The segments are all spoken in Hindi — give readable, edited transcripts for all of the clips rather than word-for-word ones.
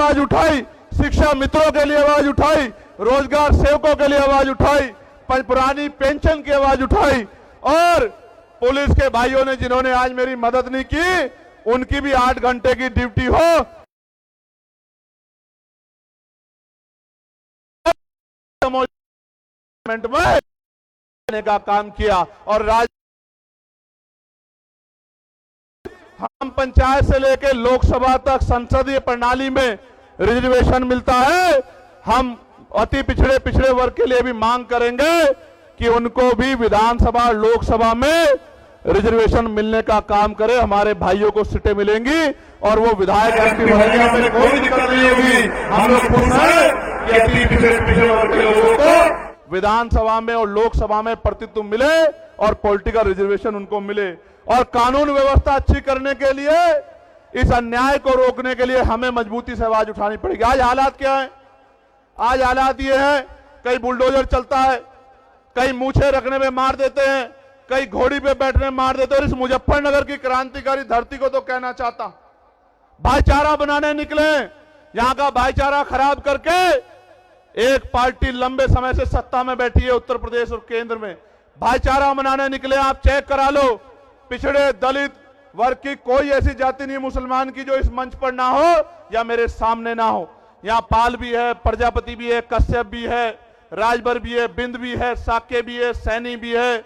आवाज उठाई, शिक्षा मित्रों के लिए आवाज उठाई, रोजगार सेवकों के लिए आवाज उठाई, पुरानी पेंशन की आवाज उठाई, और पुलिस के भाइयों ने जिन्होंने आज मेरी मदद नहीं की, उनकी भी 8 घंटे की ड्यूटी हो में का काम किया। और हम पंचायत से लेकर लोकसभा तक संसदीय प्रणाली में रिजर्वेशन मिलता है। हम अति पिछड़े वर्ग के लिए भी मांग करेंगे कि उनको भी विधानसभा लोकसभा में रिजर्वेशन मिलने का काम करे। हमारे भाइयों को सीटें मिलेंगी और वो विधायक बनेंगे, हमें कोई दिक्कत नहीं होगी। हम लोग खुश हैं कि अति पिछड़े वर्ग के लोगों को विधानसभा में और लोकसभा में प्रतिनिधित्व मिले और पॉलिटिकल रिजर्वेशन उनको मिले। और कानून व्यवस्था अच्छी करने के लिए, इस अन्याय को रोकने के लिए हमें मजबूती से आवाज उठानी पड़ेगी। आज हालात क्या है? आज हालात ये है, कहीं बुलडोजर चलता है, कहीं मूछे रखने में मार देते हैं, कहीं घोड़ी पे बैठने में मार देते हैं। और इस मुजफ्फरनगर की क्रांतिकारी धरती को तो कहना चाहता, भाईचारा बनाने निकले, यहां का भाईचारा खराब करके एक पार्टी लंबे समय से सत्ता में बैठी है उत्तर प्रदेश और केंद्र में, भाईचारा बनाने निकले। आप चेक करा लो, पिछड़े दलित वर्ग की कोई ऐसी जाति नहीं मुसलमान की जो इस मंच पर ना हो या मेरे सामने ना हो। यहां पाल भी है, प्रजापति भी है, कश्यप भी है, राजभर भी है, बिंद भी है, साके भी है, सैनी भी है,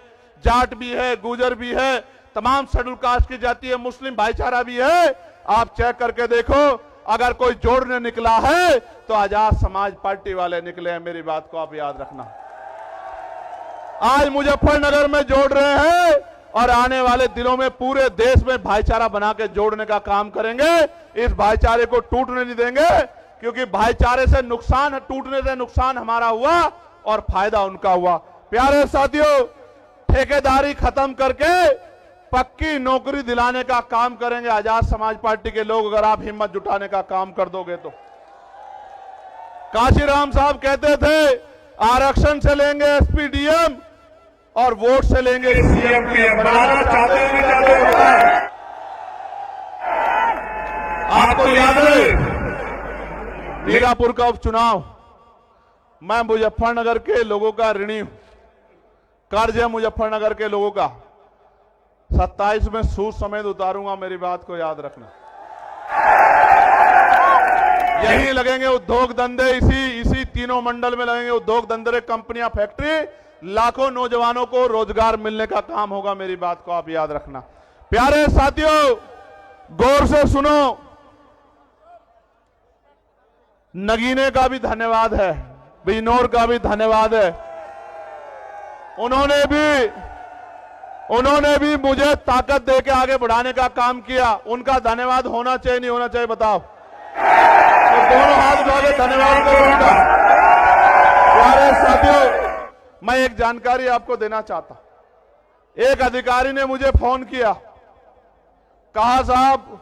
जाट भी है, गुजर भी है, तमाम शेड्यूल कास्ट की जाति है, मुस्लिम भाईचारा भी है। आप चेक करके देखो, अगर कोई जोड़ने निकला है तो आजाद समाज पार्टी वाले निकले हैं। मेरी बात को आप याद रखना। आज मुजफ्फरनगर में जोड़ रहे हैं और आने वाले दिनों में पूरे देश में भाईचारा बना के जोड़ने का काम करेंगे। इस भाईचारे को टूटने नहीं देंगे, क्योंकि भाईचारे से नुकसान, टूटने से नुकसान हमारा हुआ और फायदा उनका हुआ। प्यारे साथियों, ठेकेदारी खत्म करके पक्की नौकरी दिलाने का काम करेंगे आजाद समाज पार्टी के लोग, अगर आप हिम्मत जुटाने का काम कर दोगे तो। काशीराम साहब कहते थे आरक्षण से लेंगे एसपी डीएम और वोट से लेंगे सीएम पीएम। बनाना चाहते हैं? आपको याद है मीरापुर का उपचुनाव? मैं मुजफ्फरनगर के लोगों का ऋणी हूं, कर्ज है मुजफ्फरनगर के लोगों का। 27 में सूद समेत उतारूंगा, मेरी बात को याद रखना। यही लगेंगे उद्योग धंधे, इसी तीनों मंडल में लगेंगे उद्योग धंधे, कंपनियां, फैक्ट्री, लाखों नौजवानों को रोजगार मिलने का काम होगा। मेरी बात को आप याद रखना। प्यारे साथियों, गौर से सुनो, नगीने का भी धन्यवाद है, बिजनौर का भी धन्यवाद है। उन्होंने भी मुझे ताकत देके आगे बढ़ाने का काम किया। उनका धन्यवाद होना चाहिए नहीं होना चाहिए बताओ? तो दोनों हाथ उठा के धन्यवाद करो उनका। प्यारे साथियों, मैं एक जानकारी आपको देना चाहता। एक अधिकारी ने मुझे फोन किया, कहा साहब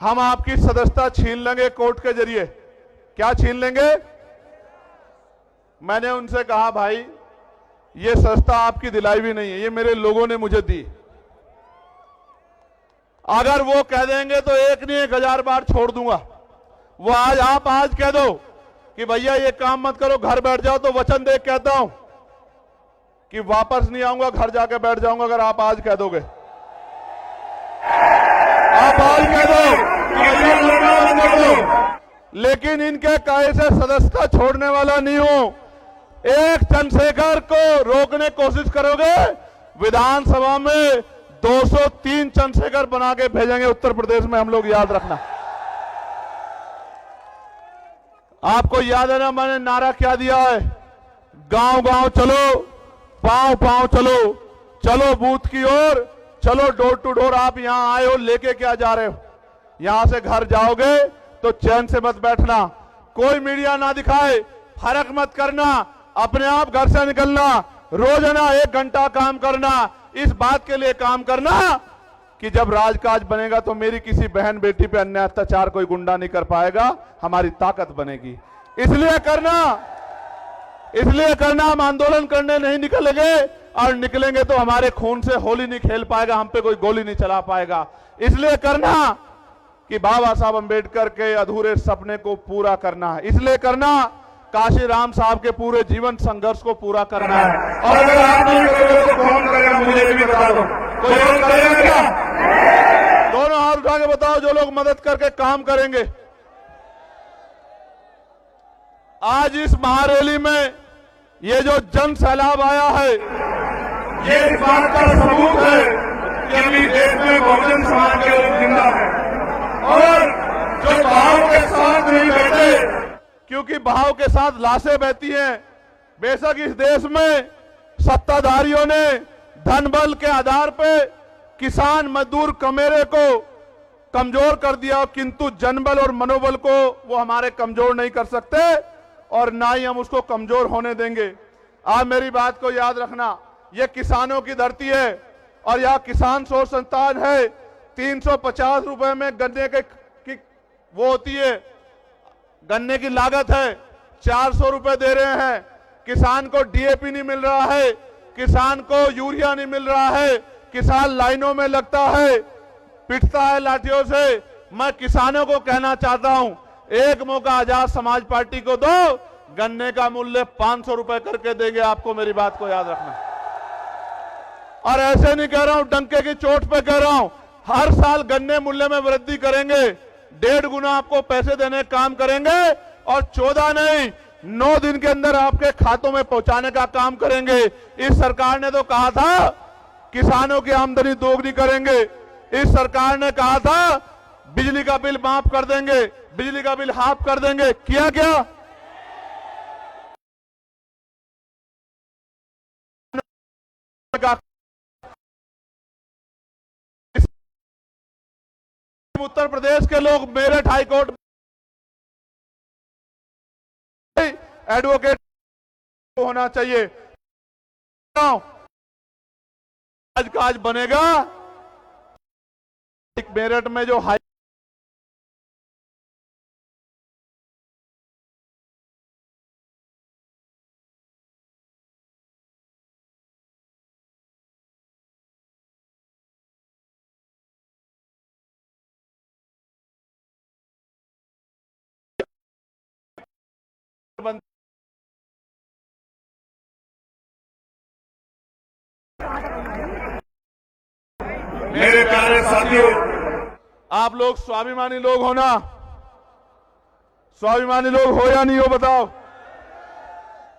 हम आपकी सदस्यता छीन लेंगे कोर्ट के जरिए। क्या छीन लेंगे? मैंने उनसे कहा भाई ये सदस्यता आपकी दिलाई भी नहीं है, ये मेरे लोगों ने मुझे दी। अगर वो कह देंगे तो एक नहीं 1000 बार छोड़ दूंगा। वो आप आज कह दो कि भैया ये काम मत करो, घर बैठ जाओ, तो वचन दे कहता हूं कि वापस नहीं आऊंगा, घर जाके बैठ जाऊंगा। अगर आप आज कह दोगे, आप आज कह दो कि भैया लड़ना बंद कर दो, लेकिन इनके कहे से सदस्यता छोड़ने वाला नहीं हूं। एक चंद्रशेखर को रोकने कोशिश करोगे, विधानसभा में 203 चंद्रशेखर बना के भेजेंगे उत्तर प्रदेश में हम लोग, याद रखना। आपको याद है ना मैंने नारा क्या दिया है? गांव गांव चलो, पांव पांव चलो, चलो बूथ की ओर, चलो डोर टू डोर। आप यहां आए हो, लेके क्या जा रहे हो? यहां से घर जाओगे तो चैन से मत बैठना, कोई मीडिया ना दिखाए, फर्क मत करना, अपने आप घर से निकलना, रोजाना 1 घंटा काम करना। इस बात के लिए काम करना कि जब राजकाज बनेगा तो मेरी किसी बहन बेटी पे अन्याय अत्याचार कोई गुंडा नहीं कर पाएगा, हमारी ताकत बनेगी। इसलिए करना हम आंदोलन करने नहीं निकलेंगे, और निकलेंगे तो हमारे खून से होली नहीं खेल पाएगा, हम पे कोई गोली नहीं चला पाएगा। इसलिए करना कि बाबा साहब अंबेडकर के अधूरे सपने को पूरा करना है। इसलिए करना, काशीराम साहब के पूरे जीवन संघर्ष को पूरा करना है। और अगर आप नहीं करोगे तो कौन करेगा, मुझे भी बता दो। कोई और करेगा क्या? दोनों हाथ उठा के बताओ जो लोग मदद करके काम करेंगे। आज इस महारैली में ये जो जन सैलाब आया है, ये इस बात का सबूत है कि अभी देश में बहुजन समाज के लोग जिंदा है और जो बहाव के साथ नहीं बैठे, क्योंकि बहाव के साथ लाशें बहती हैं। बेशक इस देश में सत्ताधारियों ने धन बल के आधार पे किसान मजदूर कमेरे को कमजोर कर दिया, किंतु जनबल और मनोबल को वो हमारे कमजोर नहीं कर सकते और ना ही हम उसको कमजोर होने देंगे। आप मेरी बात को याद रखना, ये किसानों की धरती है और यह किसान शोध संस्थान है। 350 रुपए में गन्ने की वो होती है, गन्ने की लागत है, 400 रुपए दे रहे हैं। किसान को डीएपी नहीं मिल रहा है, किसान को यूरिया नहीं मिल रहा है, किसान लाइनों में लगता है, पिटता है लाठियों से। मैं किसानों को कहना चाहता हूं, एक मौका आजाद समाज पार्टी को दो, गन्ने का मूल्य 500 रुपए करके देंगे आपको। मेरी बात को याद रखना। और ऐसे नहीं कह रहा हूं, डंके की चोट पे कह रहा हूं, हर साल गन्ने मूल्य में वृद्धि करेंगे, 1.5 गुना आपको पैसे देने का काम करेंगे और 14 नहीं 9 दिन के अंदर आपके खातों में पहुंचाने का काम करेंगे। इस सरकार ने तो कहा था किसानों की आमदनी दोगुनी करेंगे। इस सरकार ने कहा था बिजली का बिल माफ कर देंगे, बिजली का बिल हाफ कर देंगे। किया क्या? उत्तर प्रदेश के लोग मेरठ हाईकोर्ट एडवोकेट होना चाहिए। आज काज बनेगा मेरठ में जो हाई मेरे प्यारे साथियों, आप लोग स्वाभिमानी लोग हो ना? स्वाभिमानी लोग हो या नहीं हो बताओ?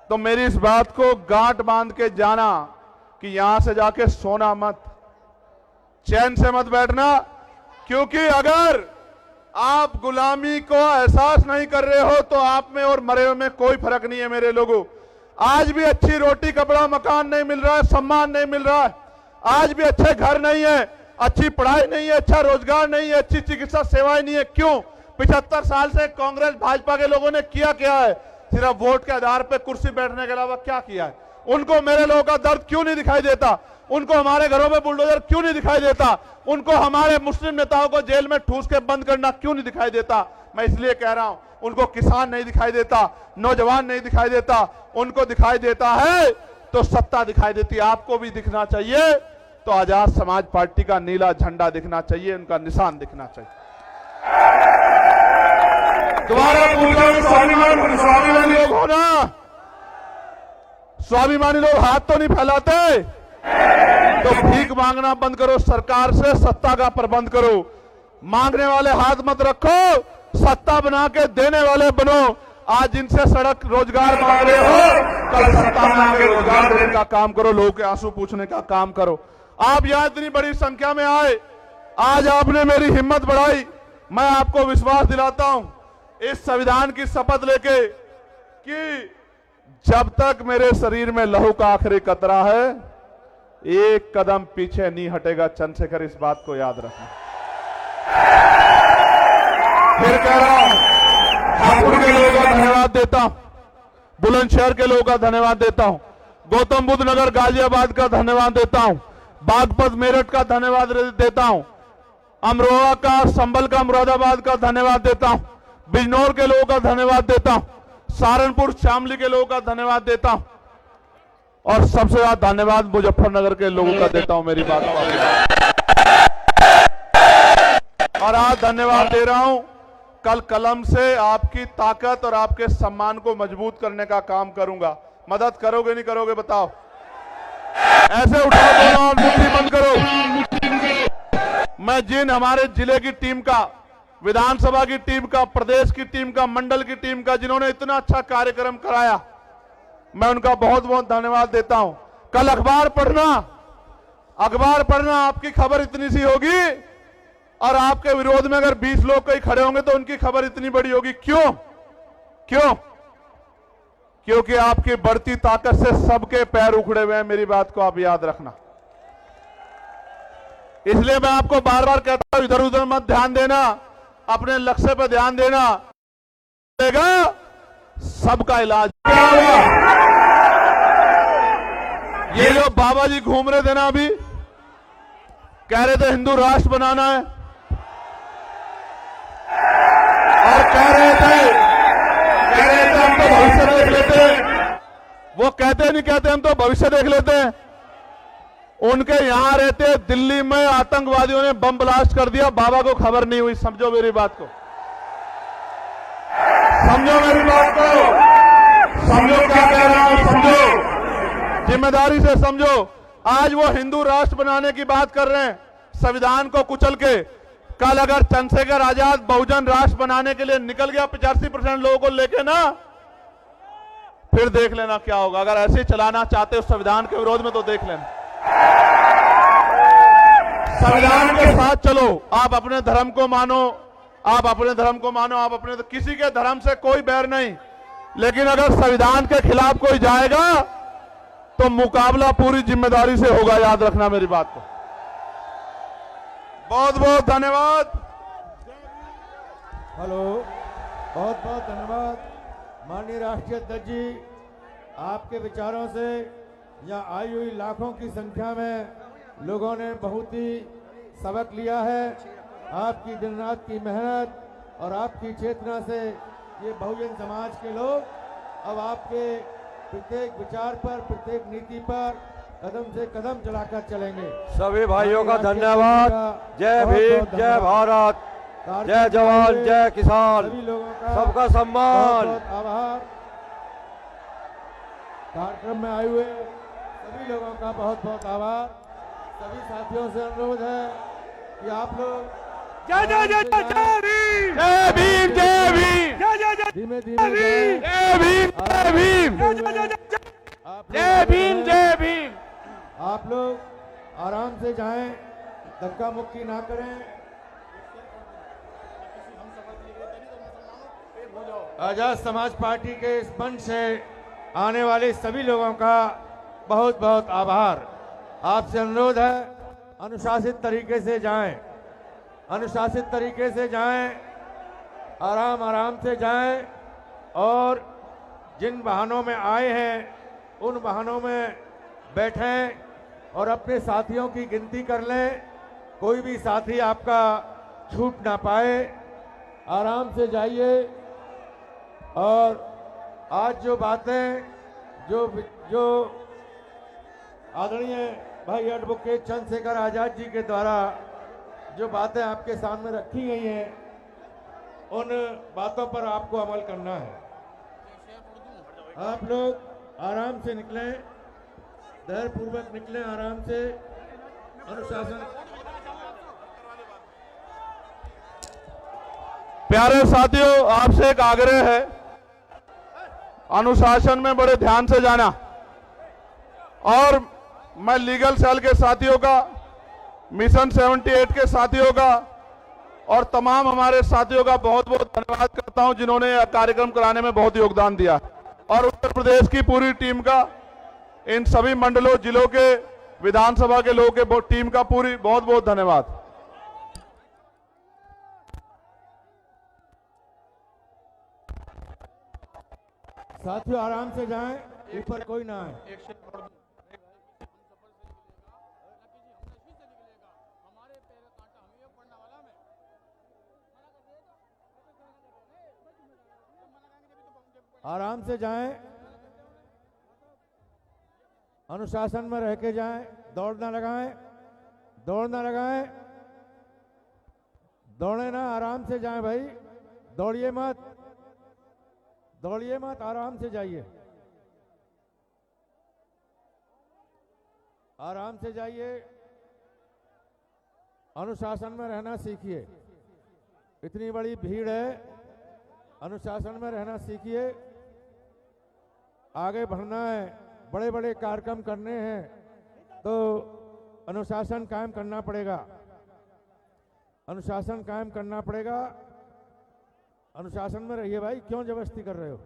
तो मेरी इस बात को गांठ बांध के जाना कि यहां से जाके सोना मत, चैन से मत बैठना, क्योंकि अगर आप गुलामी को एहसास नहीं कर रहे हो तो आप में और मरे हुए में कोई फर्क नहीं है। मेरे लोगों, आज भी अच्छी रोटी कपड़ा मकान नहीं मिल रहा है, सम्मान नहीं मिल रहा है, आज भी अच्छे घर नहीं है, अच्छी पढ़ाई नहीं है, अच्छा रोजगार नहीं है, अच्छी चिकित्सा सेवाएं नहीं है। क्यों? 75 साल से कांग्रेस भाजपा के लोगों ने किया क्या है? सिर्फ वोट के आधार पर कुर्सी बैठने के अलावा क्या किया है? उनको मेरे लोगों का दर्द क्यों नहीं दिखाई देता? उनको हमारे घरों में बुलडोजर क्यों नहीं दिखाई देता? उनको हमारे मुस्लिम नेताओं को जेल में ठूस के बंद करना क्यों नहीं दिखाई देता? मैं इसलिए कह रहा हूं, उनको किसान नहीं दिखाई देता, नौजवान नहीं दिखाई देता, उनको दिखाई देता है तो सत्ता दिखाई देती है। आपको भी दिखना चाहिए तो आजाद समाज पार्टी का नीला झंडा दिखना चाहिए, उनका निशान दिखना चाहिए। दोबारा पूछो, स्वाभिमानी लोग हो ना? स्वाभिमानी लोग हाथ तो नहीं फैलाते? तो भीख मांगना बंद करो, सरकार से सत्ता का प्रबंध करो। मांगने वाले हाथ मत रखो, सत्ता बना के देने वाले बनो। आज जिनसे सड़क रोजगार मांग रहे हो, कल सत्ता में आके रोजगार देने का काम करो, लोगों के आंसू पूछने का काम करो। आप यहां इतनी बड़ी संख्या में आए, आज आपने मेरी हिम्मत बढ़ाई। मैं आपको विश्वास दिलाता हूं इस संविधान की शपथ लेके कि जब तक मेरे शरीर में लहू का आखिरी कतरा है, एक कदम पीछे नहीं हटेगा। चंद्रशेखर, इस बात को याद रखना। फिर कह रहा हूं, हापुड़ के लोगों का धन्यवाद देता हूं, बुलंदशहर के लोगों का धन्यवाद देता हूं, गौतम बुद्ध नगर गाजियाबाद का धन्यवाद देता हूं, बागपत मेरठ का धन्यवाद देता हूं, अमरोहा का, संभल का, मुरादाबाद का धन्यवाद देता हूं, बिजनौर के लोगों का धन्यवाद देता हूं, सहारनपुर शामली के लोगों का धन्यवाद देता हूं और सबसे ज्यादा धन्यवाद मुजफ्फरनगर के लोगों का देता हूं। मेरी बात को और आज धन्यवाद दे रहा हूं। कल कलम से आपकी ताकत और आपके सम्मान को मजबूत करने का काम करूंगा। मदद करोगे नहीं करोगे बताओ? ऐसे उठाओ दोनों और मुट्ठी बंद करो। मैं जिन हमारे जिले की टीम का, विधानसभा की टीम का, प्रदेश की टीम का, मंडल की टीम का, जिन्होंने इतना अच्छा कार्यक्रम कराया, मैं उनका बहुत बहुत धन्यवाद देता हूं। कल अखबार पढ़ना आपकी खबर इतनी सी होगी और आपके विरोध में अगर 20 लोग कहीं खड़े होंगे तो उनकी खबर इतनी बड़ी होगी। क्यों? क्योंकि आपकी बढ़ती ताकत से सबके पैर उखड़े हुए हैं। मेरी बात को आप याद रखना। इसलिए मैं आपको बार बार कहता हूं, इधर उधर मत ध्यान देना, अपने लक्ष्य पर ध्यान देना। सबका इलाज क्या होगा? ये जो बाबा जी घूम रहे थे ना, अभी कह रहे थे हिंदू राष्ट्र बनाना है, और कह रहे थे हम तो भविष्य देख लेते हैं। वो कहते नहीं कहते, हम तो भविष्य देख लेते हैं। उनके यहां रहते दिल्ली में आतंकवादियों ने बम ब्लास्ट कर दिया, बाबा को खबर नहीं हुई। समझो मेरी बात को, समझो मेरी बात को, समझो क्या कह रहा हूं, समझो, जिम्मेदारी से समझो। आज वो हिंदू राष्ट्र बनाने की बात कर रहे हैं, संविधान को कुचल के। कल अगर चंद्रशेखर आजाद बहुजन राष्ट्र बनाने के लिए निकल गया 85% लोगों को लेके ना, फिर देख लेना क्या होगा। अगर ऐसे चलाना चाहते हो संविधान के विरोध में तो देख लेना। संविधान के साथ चलो। आप अपने धर्म को मानो, आप अपने किसी के धर्म से कोई बैर नहीं, लेकिन अगर संविधान के खिलाफ कोई जाएगा तो मुकाबला पूरी जिम्मेदारी से होगा। याद रखना मेरी बात को। बहुत बहुत धन्यवाद। हेलो, बहुत बहुत धन्यवाद माननीय राष्ट्रीय अध्यक्ष जी। आपके विचारों से यहाँ आई हुई लाखों की संख्या में लोगों ने बहुत ही सबक लिया है। आपकी दिन रात की मेहनत और आपकी चेतना से ये बहुजन समाज के लोग अब आपके प्रत्येक विचार पर, प्रत्येक नीति पर कदम से कदम चलाकर चलेंगे। सभी भाइयों का धन्यवाद। जय भीम, जय भारत, जय जवान, जय किसान, सभी लोगों का सबका सम्मान। बहुत बहुत आभार। कार्यक्रम में आए हुए सभी लोगों का बहुत बहुत आभार। सभी साथियों से अनुरोध है कि आप लोग जय जय जय जय भीम, जय भीम, जय भीम, धीमे धीमे जय भीम, जय भीम, जय भीम, जय भीम। आप लोग आराम से जाएं, धक्का मुक्की ना करें। आजाद समाज पार्टी के इस मंच से आने वाले सभी लोगों का बहुत बहुत आभार। आपसे अनुरोध है, अनुशासित तरीके से जाएं, अनुशासित तरीके से जाएं, आराम आराम से जाएं, और जिन वाहनों में आए हैं उन वाहनों में बैठें और अपने साथियों की गिनती कर लें। कोई भी साथी आपका छूट ना पाए। आराम से जाइए। और आज जो बातें जो आदरणीय भाई एडवोकेट चंद्रशेखर आजाद जी के द्वारा जो बातें आपके सामने रखी गई हैं, उन बातों पर आपको अमल करना है। आप लोग आराम से निकलें, धैर्यपूर्वक निकलें, आराम से, अनुशासन। प्यारे साथियों, आपसे एक आग्रह है, अनुशासन में बड़े ध्यान से जाना। और मैं लीगल सेल के साथियों का, मिशन 78 के साथियों का और तमाम हमारे साथियों का बहुत बहुत धन्यवाद करता हूं जिन्होंने कार्यक्रम कराने में बहुत योगदान दिया। और उत्तर प्रदेश की पूरी टीम का, इन सभी मंडलों, जिलों के, विधानसभा के लोगों के टीम का पूरी बहुत बहुत धन्यवाद। साथियों आराम से जाएं, ऊपर कोई ना आए। आराम से जाएं, अनुशासन में रह के जाएं, दौड़ ना लगाएं, दौड़ ना लगाएं। दौड़े ना, आराम से जाएं भाई, दौड़िए मत, दौड़िए मत, आराम से जाइए, आराम से जाइए, अनुशासन में रहना सीखिए। इतनी बड़ी भीड़ है, अनुशासन में रहना सीखिए। आगे बढ़ना है, बड़े बड़े कार्यक्रम करने हैं, तो अनुशासन कायम करना पड़ेगा, अनुशासन कायम करना पड़ेगा। अनुशासन में रहिए भाई, क्यों जबरदस्ती कर रहे हो?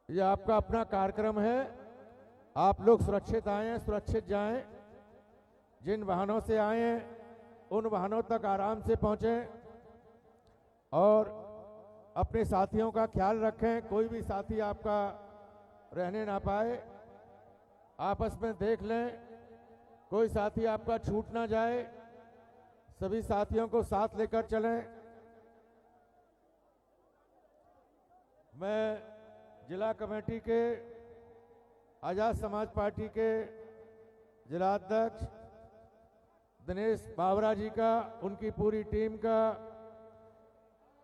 ये आपका अपना कार्यक्रम है, आप लोग सुरक्षित आए हैं, सुरक्षित जाएं। जिन वाहनों से आए हैं उन वाहनों तक आराम से पहुंचें और अपने साथियों का ख्याल रखें। कोई भी साथी आपका रहने ना पाए, आपस में देख लें, कोई साथी आपका छूट ना जाए, सभी साथियों को साथ लेकर चलें। मैं जिला कमेटी के आजाद समाज पार्टी के जिला अध्यक्ष दिनेश बावरा जी का, उनकी पूरी टीम का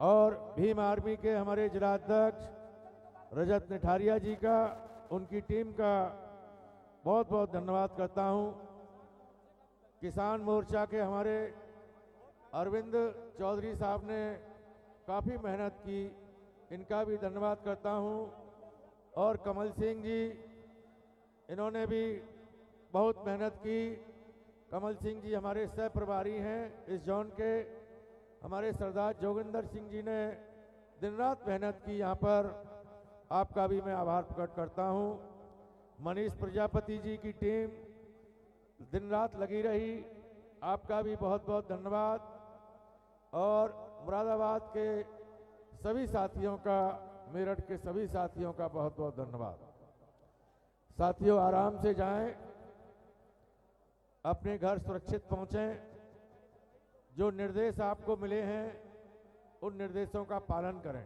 और भीम आर्मी के हमारे जिला अध्यक्ष रजत निठारिया जी का, उनकी टीम का बहुत बहुत धन्यवाद करता हूं। किसान मोर्चा के हमारे अरविंद चौधरी साहब ने काफ़ी मेहनत की, इनका भी धन्यवाद करता हूं। और कमल सिंह जी, इन्होंने भी बहुत मेहनत की। कमल सिंह जी हमारे सह प्रभारी हैं इस जोन के। हमारे सरदार जोगिंदर सिंह जी ने दिन रात मेहनत की यहाँ पर, आपका भी मैं आभार प्रकट करता हूँ। मनीष प्रजापति जी की टीम दिन रात लगी रही, आपका भी बहुत बहुत धन्यवाद। और मुरादाबाद के सभी साथियों का, मेरठ के सभी साथियों का बहुत बहुत धन्यवाद। साथियों आराम से जाएं, अपने घर सुरक्षित पहुंचें। जो निर्देश आपको मिले हैं उन निर्देशों का पालन करें।